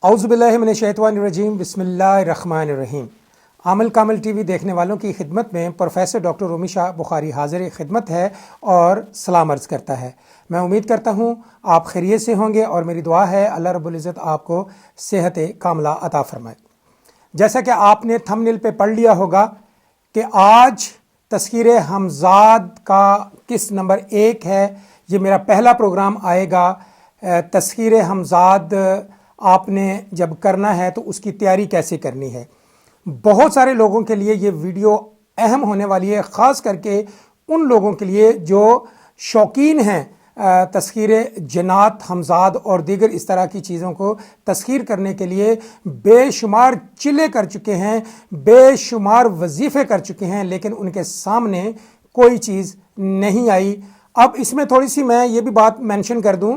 औज़ुबिल्लाहि मिनश्शैतानिर्रजीम बिस्मिल्लाहिर्रहमानिर्रहीम। आमल कामल टीवी देखने वालों की खिदमत में प्रोफेसर डॉक्टर रूमी शाह बुखारी हाज़िर खिदमत है और सलाम अर्ज़ करता है। मैं उम्मीद करता हूँ आप खैरियत से होंगे और मेरी दुआ है अल्लाह रब्बुल इज़्ज़त आपको सेहत कामला अता फ़रमाए। जैसा कि आपने थंबनेल पे पढ़ लिया होगा कि आज तज़किरे हमज़ाद का किस्त नंबर 1 है। ये मेरा पहला प्रोग्राम आएगा। तज़किरे हमज़ाद आपने जब करना है तो उसकी तैयारी कैसे करनी है। बहुत सारे लोगों के लिए ये वीडियो अहम होने वाली है, ख़ास करके उन लोगों के लिए जो शौकीन हैं तज़कीरे जनात हमज़ाद और दीगर इस तरह की चीज़ों को तज़कीर करने के लिए बेशुमार चिल्ले कर चुके हैं, बेशुमार वजीफ़े कर चुके हैं, लेकिन उनके सामने कोई चीज़ नहीं आई। अब इसमें थोड़ी सी मैं ये भी बात मेंशन कर दूं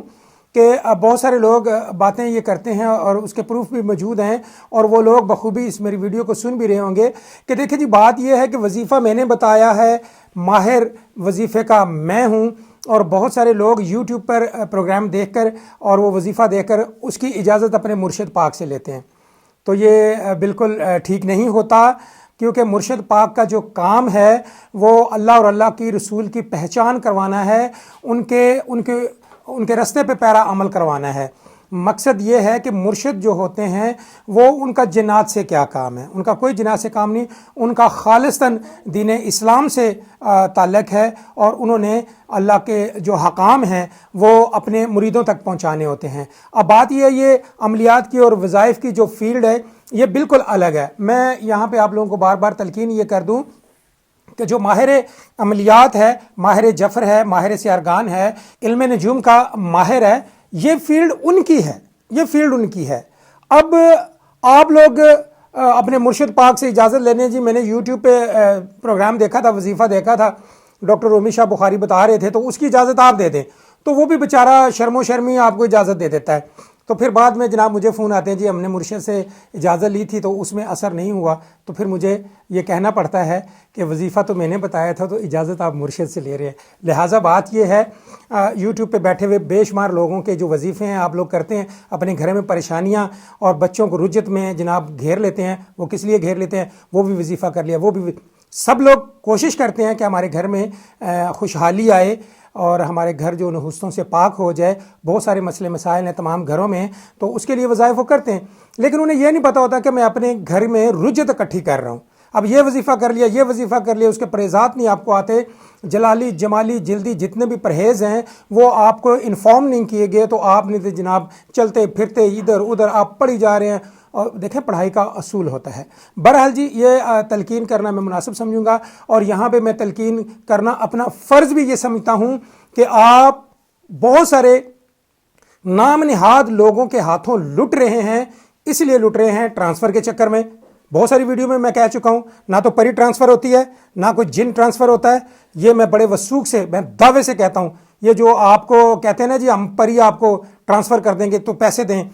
कि बहुत सारे लोग बातें ये करते हैं और उसके प्रूफ भी मौजूद हैं और वो लोग बखूबी इस मेरी वीडियो को सुन भी रहे होंगे कि देखिए जी, बात ये है कि वजीफ़ा मैंने बताया है, माहिर वजीफ़े का मैं हूँ, और बहुत सारे लोग यूट्यूब पर प्रोग्राम देखकर और वो वजीफ़ा देखकर उसकी इजाज़त अपने मुर्शिद पाक से लेते हैं। तो ये बिल्कुल ठीक नहीं होता, क्योंकि मुर्शिद पाक का जो काम है वो अल्लाह और अल्लाह की रसूल की पहचान करवाना है, उनके रास्ते पे पैरा अमल करवाना है। मकसद ये है कि मुर्शिद जो होते हैं वो उनका जिन्नात से क्या काम है, उनका कोई जिन्नात से काम नहीं, उनका खालिस्तन दीन इस्लाम से ताल्लुक़ है और उन्होंने अल्लाह के जो हकाम हैं वो अपने मुरीदों तक पहुंचाने होते हैं। अब बात ये अमलियात की और वज़ाइफ की जो फील्ड है ये बिल्कुल अलग है। मैं यहाँ पे आप लोगों को बार बार तलकीन ये कर दूँ कि जो माहिर अमलियात है, माहिर जफर है, माहिर सियारगान है, इल्म नजूम का माहिर है, ये फील्ड उनकी है, ये फील्ड उनकी है। अब आप लोग अपने मुर्शिद पाक से इजाज़त लेने, जी मैंने यूट्यूब पे प्रोग्राम देखा था, वजीफ़ा देखा था, डॉक्टर रूमी शाह बुखारी बता रहे थे, तो उसकी इजाज़त आप दे दें, तो वो भी बेचारा शर्मो शर्मी आपको इजाज़त दे देता है। तो फिर बाद में जनाब मुझे फ़ोन आते हैं, जी हमने मुर्शिद से इजाज़त ली थी तो उसमें असर नहीं हुआ, तो फिर मुझे ये कहना पड़ता है कि वजीफ़ा तो मैंने बताया था, तो इजाज़त आप मुर्शिद से ले रहे हैं। लिहाजा बात ये है, यूट्यूब पे बैठे हुए बेशुमार लोगों के जो वजीफ़े हैं आप लोग करते हैं, अपने घर में परेशानियाँ और बच्चों को रुज्जत में जनाब घेर लेते हैं। वो किस लिए घेर लेते हैं? वो भी वजीफ़ा कर लिया, वो भी सब लोग कोशिश करते हैं कि हमारे घर में खुशहाली आए और हमारे घर जो नहुस्तों से पाक हो जाए। बहुत सारे मसले मसाइल हैं तमाम घरों में, तो उसके लिए वज़ाइफ वो करते हैं, लेकिन उन्हें यह नहीं पता होता कि मैं अपने घर में रुज्जत इकट्ठी कर रहा हूँ। अब ये वजीफ़ा कर लिया, ये वजीफ़ा कर लिया, उसके परहेज़ात नहीं आपको आते, जलाली जमाली जिल्दी जितने भी परहेज़ हैं वो आपको इन्फॉर्म नहीं किए गए, तो आपने तो जनाब चलते फिरते इधर उधर आप पढ़ी जा रहे हैं। और देखें, पढ़ाई का असूल होता है। बहरहाल जी, ये तलकीन करना मैं मुनासिब समझूंगा और यहाँ पे मैं तलकीन करना अपना फ़र्ज़ भी ये समझता हूँ कि आप बहुत सारे नाम निहाद लोगों के हाथों लुट रहे हैं। इसलिए लुट रहे हैं ट्रांसफ़र के चक्कर में। बहुत सारी वीडियो में मैं कह चुका हूँ, ना तो परी ट्रांसफ़र होती है, ना कोई जिन ट्रांसफ़र होता है। ये मैं बड़े वसूख से, मैं दावे से कहता हूँ, ये जो आपको कहते हैं ना जी हम परी आपको ट्रांसफ़र कर देंगे तो पैसे दें,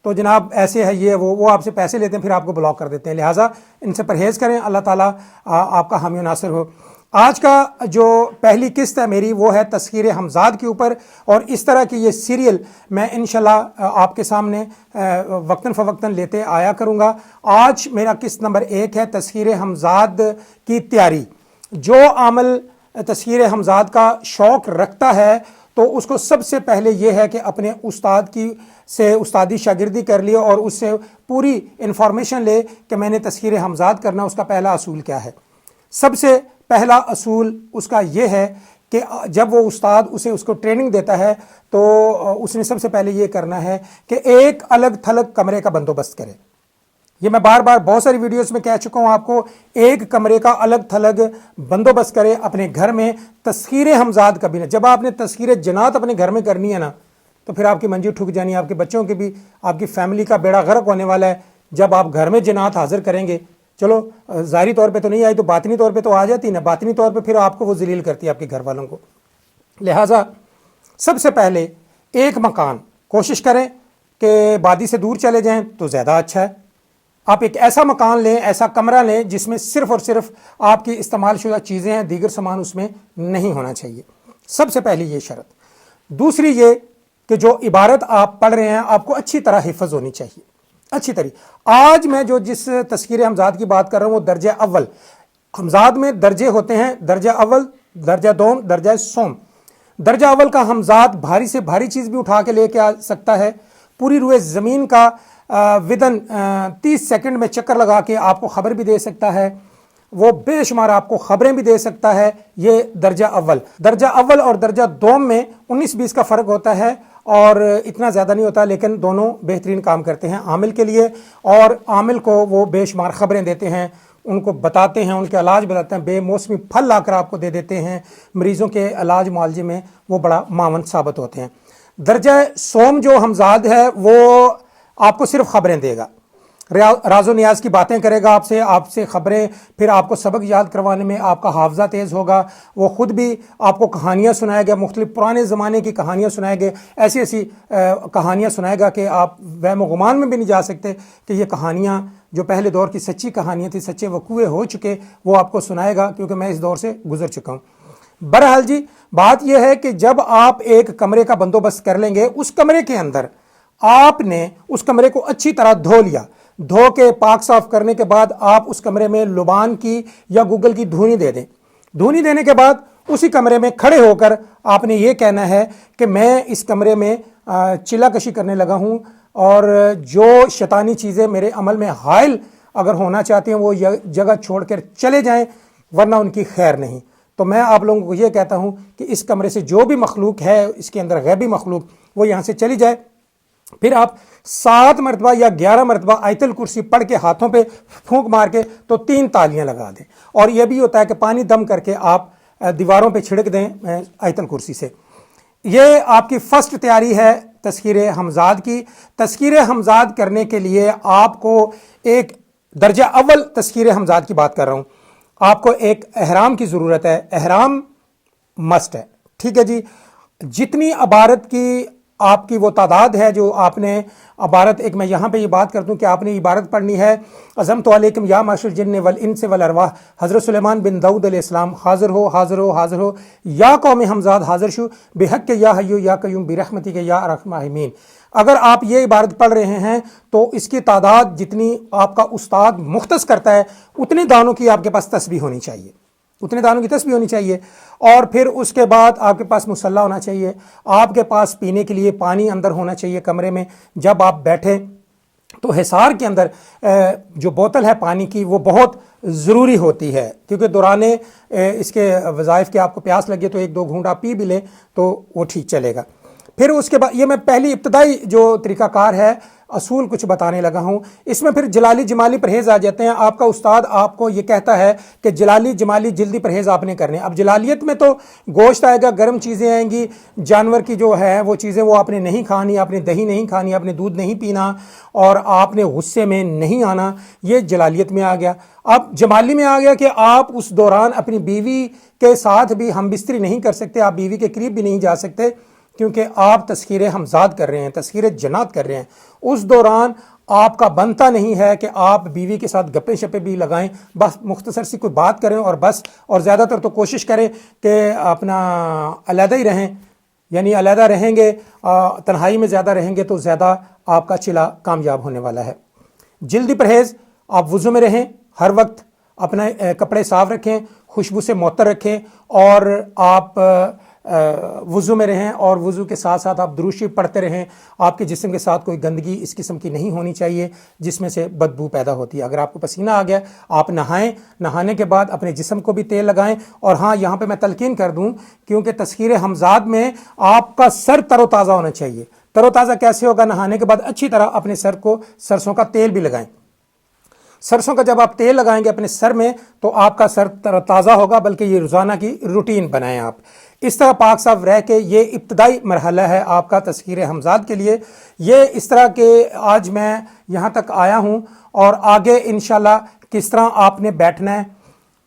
तो जनाब ऐसे है ये वो आपसे पैसे लेते हैं, फिर आपको ब्लॉक कर देते हैं। लिहाजा इनसे परहेज़ करें, अल्लाह ताला आपका हामी नासिर हो। आज का जो पहली किस्त है मेरी वो है तज़कीरे हमज़ाद के ऊपर, और इस तरह की ये सीरियल मैं इंशाल्लाह आपके सामने वक्तन फ़वक्तन लेते आया करूँगा। आज मेरा किस्त नंबर 1 है तज़कीरे हमज़ाद की तैयारी। जो आमल तज़कीरे हमज़ाद का शौक़ रखता है तो उसको सबसे पहले ये है कि अपने उस्ताद से उस्तादी शागिर्दी कर लिए और उससे पूरी इन्फॉर्मेशन ले कि मैंने तज़कीरे हमज़ाद करना, उसका पहला असूल क्या है। सबसे पहला असूल उसका ये है कि जब वो उस्ताद उसको ट्रेनिंग देता है तो उसने सबसे पहले ये करना है कि एक अलग थलग कमरे का बंदोबस्त करे। ये मैं बार बार बहुत सारी वीडियोस में कह चुका हूँ आपको, एक कमरे का अलग थलग बंदोबस्त करें अपने घर में। तज़कीरे हमज़ाद कभी ना, जब आपने तज़कीरे जनात अपने घर में करनी है ना, तो फिर आपकी मंजिल ठुक जानी, आपके बच्चों की भी, आपकी फैमिली का बेड़ा गर्क होने वाला है। जब आप घर में जनात हाजिर करेंगे, चलो ज़ाहिरी तौर पे तो नहीं आई तो बातिनी तौर पे तो आ जाती ना, बातिनी तौर पे फिर आपको वो जलील करती है आपके घर वालों को। लिहाजा सबसे पहले एक मकान कोशिश करें कि बादी से दूर चले जाएं तो ज़्यादा अच्छा है। आप एक ऐसा मकान लें, ऐसा कमरा लें जिसमें सिर्फ़ और सिर्फ आपकी इस्तेमाल शुदा चीज़ें हैं, दीगर सामान उसमें नहीं होना चाहिए। सबसे पहली ये शर्त। दूसरी ये कि जो इबारत आप पढ़ रहे हैं आपको अच्छी तरह हिफ्ज़ होनी चाहिए। अच्छी तरीके। आज मैं जिस तस्कीर हमजाद की बात कर रहा हूँ वो दर्जा अव्वल। हमजाद में दर्जे होते हैं, दर्जा अव्वल, दर्जा दोम, दर्जा सोम। दर्जा अव्वल का हमजाद भारी से भारी चीज़ भी उठा के लेके आ सकता है, पूरी रुए ज़मीन का विदन 30 सेकंड में चक्कर लगा के आपको ख़बर भी दे सकता है, वो बेशुमार आपको ख़बरें भी दे सकता है। ये दर्जा अव्वल। दर्जा अव्वल और दर्जा दोम में 19-20 का फ़र्क होता है और इतना ज़्यादा नहीं होता, लेकिन दोनों बेहतरीन काम करते हैं आमिल के लिए। और आमिल को वो बेशुमार ख़बरें देते हैं, उनको बताते हैं, उनके इलाज बताते हैं, बेमौसमी फल लाकर आपको दे देते हैं। मरीज़ों के इलाज मुआलजे में वो बड़ा मावन साबित होते हैं। दर्जा सोम जो हमजाद है वो आपको सिर्फ ख़बरें देगा, राज़ो नियाज की बातें करेगा आपसे ख़बरें, फिर आपको सबक याद करवाने में आपका हाफ़ज़ा तेज़ होगा। वो ख़ुद भी आपको कहानियाँ सुनाएगा, मुख्तलिफ़ पुराने ज़माने की कहानियाँ सुनाएगा, ऐसी ऐसी कहानियाँ सुनाएगा कि आप वहम गुमान में भी नहीं जा सकते कि ये कहानियाँ जो पहले दौर की सच्ची कहानियाँ थी, सच्चे वक़ूए हो चुके, वो आपको सुनाएगा, क्योंकि मैं इस दौर से गुज़र चुका हूँ। बहरहाल जी, बात यह है कि जब आप एक कमरे का बंदोबस्त कर लेंगे, उस कमरे के अंदर आपने उस कमरे को अच्छी तरह धो लिया, धो के पाक साफ करने के बाद आप उस कमरे में लुबान की या गूगल की धूनी दे दें। धूनी देने के बाद उसी कमरे में खड़े होकर आपने ये कहना है कि मैं इस कमरे में चिल्ला कशी करने लगा हूँ, और जो शैतानी चीज़ें मेरे अमल में हाइल अगर होना चाहते हैं वो जगह छोड़कर चले जाएं, वरना उनकी खैर नहीं। तो मैं आप लोगों को ये कहता हूँ कि इस कमरे से जो भी मखलूक है, इसके अंदर गैबी मखलूक, वो यहाँ से चली जाए। फिर आप 7 मरतबा या 11 मरतबा आयतल कुर्सी पढ़ के हाथों पे फूंक मार के तो 3 तालियां लगा दें। और यह भी होता है कि पानी दम करके आप दीवारों पे छिड़क दें आयतल कुर्सी से। ये आपकी फर्स्ट तैयारी है तस्कीर हमजाद की। तस्कीर हमजाद करने के लिए आपको एक दर्जा अव्वल तस्कीर हमजाद की बात कर रहा हूँ, आपको एक एहराम की ज़रूरत है। एहराम मस्ट है, ठीक है जी। जितनी अबारत की आपकी वो तादाद है जो आपने इबारत, एक मैं यहाँ पे ये बात कर दूँ कि आपने इबारत पढ़नी है, अज़मतु अलैकुम या माशर जिन्न वल इंस वल अरवाह, हज़रत सुलेमान बिन दाऊद अलैहिस्सलाम, हाज़िर हो हाज़िर हो हाज़िर हो, या कौम हमजाद हाज़िर शु बिहक़ या हय्यु या कय्यूम बिरहमतिक या अरहम राहिमीन। अगर आप ये इबारत पढ़ रहे हैं तो इसकी तादाद जितनी आपका उस्ताद मुख्तस करता है, उतने दानों की आपके पास तस्बीह होनी चाहिए, उतने दानों की तस्बीह होनी चाहिए। और फिर उसके बाद आपके पास मुसल्ला होना चाहिए, आपके पास पीने के लिए पानी अंदर होना चाहिए कमरे में। जब आप बैठें तो हिसार के अंदर जो बोतल है पानी की वो बहुत ज़रूरी होती है, क्योंकि दौराने इसके वज़ाइफ के आपको प्यास लगे तो 1-2 घूंट आप पी भी लें तो वो ठीक चलेगा। फिर उसके बाद ये मैं पहली इब्तदाई जो तरीक़ाकार है, असूल कुछ बताने लगा हूँ। इसमें फिर जलाली जमाली परहेज़ आ जाते हैं। आपका उस्ताद आपको ये कहता है कि जलाली जमाली जल्दी परहेज़ आपने करने। अब जलालियत में तो गोश्त आएगा, गर्म चीज़ें आएंगी, जानवर की जो है वो चीज़ें वो आपने नहीं खानी, आपने दही नहीं खानी, आपने दूध नहीं पीना, और आपने गुस्से में नहीं आना। ये जलालियत में आ गया। अब जमाली में आ गया कि आप उस दौरान अपनी बीवी के साथ भी हम बिस्तरी नहीं कर सकते, आप बीवी के करीब भी नहीं जा सकते, क्योंकि आप तस्कीर हमजाद कर रहे हैं, तस्कीर जन्नत कर रहे हैं। उस दौरान आपका बनता नहीं है कि आप बीवी के साथ गप्पे शप्पे भी लगाएं, बस मुख्तसर सी कोई बात करें और बस। और ज़्यादातर तो कोशिश करें कि अपना अलहदा ही रहें, यानी अलहदा रहेंगे, तन्हाई में ज़्यादा रहेंगे तो ज़्यादा आपका चिला कामयाब होने वाला है। जल्दी परहेज़, आप वुज़ू में रहें, हर वक्त अपने कपड़े साफ़ रखें, खुशबू से मुअत्तर रखें, और आप वुज़ू में रहें, और वुज़ू के साथ साथ आप दुरूद शरीफ पढ़ते रहें। आपके जिस्म के साथ कोई गंदगी इस किस्म की नहीं होनी चाहिए जिसमें से बदबू पैदा होती है। अगर आपको पसीना आ गया, आप नहाएं, नहाने के बाद अपने जिस्म को भी तेल लगाएं। और हाँ, यहाँ पे मैं तलकीन कर दूं, क्योंकि तस्कीर हमजाद में आपका सर तरोताज़ा होना चाहिए। तरोताज़ा कैसे होगा? नहाने के बाद अच्छी तरह अपने सर को सरसों का तेल भी लगाएं। सरसों का जब आप तेल लगाएंगे अपने सर में तो आपका सर तरोताज़ा होगा, बल्कि ये रोज़ाना की रूटीन बनाएं आप। इस तरह पाक साफ रह के, ये इब्तदाई मरहला है आपका तस्कीर हमजाद के लिए। ये इस तरह के आज मैं यहाँ तक आया हूँ, और आगे इंशाल्लाह किस तरह आपने बैठना है,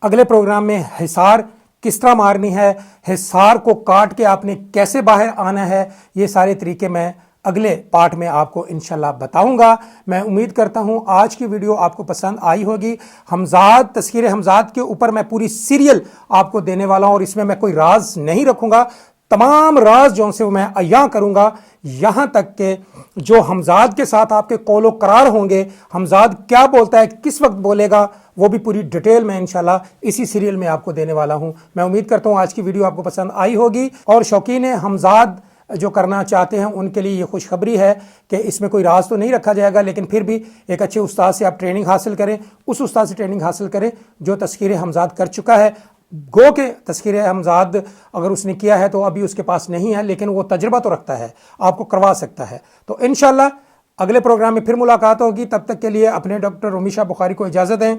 अगले प्रोग्राम में हिसार किस तरह मारनी है, हिसार को काट के आपने कैसे बाहर आना है, ये सारे तरीके मैं अगले पार्ट में आपको इंशाल्लाह बताऊंगा। मैं उम्मीद करता हूं आज की वीडियो आपको पसंद आई होगी। हमजाद, तस्कीर हमजाद के ऊपर मैं पूरी सीरियल आपको देने वाला हूं, और इसमें मैं कोई राज नहीं रखूंगा। तमाम राज जो से मैं अयां करूंगा, यहाँ तक कि जो हमजाद के साथ आपके कौलो करार होंगे, हमजाद क्या बोलता है, किस वक्त बोलेगा, वो भी पूरी डिटेल में इंशाल्लाह इसी सीरियल में आपको देने वाला हूं। मैं उम्मीद करता हूं आज की वीडियो आपको पसंद आई होगी, और शौकीन हमजाद जो करना चाहते हैं उनके लिए ये खुशखबरी है कि इसमें कोई राज तो नहीं रखा जाएगा, लेकिन फिर भी एक अच्छे उस्ताद से आप ट्रेनिंग हासिल करें, उस उस्ताद से ट्रेनिंग हासिल करें जो तस्कीर हमजाद कर चुका है। गो के तस्कीर हमजाद अगर उसने किया है तो अभी उसके पास नहीं है, लेकिन वो तजर्बा तो रखता है, आपको करवा सकता है। तो इंशाल्लाह अगले प्रोग्राम में फिर मुलाकात होगी, तब तक के लिए अपने डॉक्टर उमीशा बुखारी को इजाज़त दें।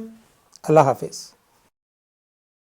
अल्लाह हाफिज़।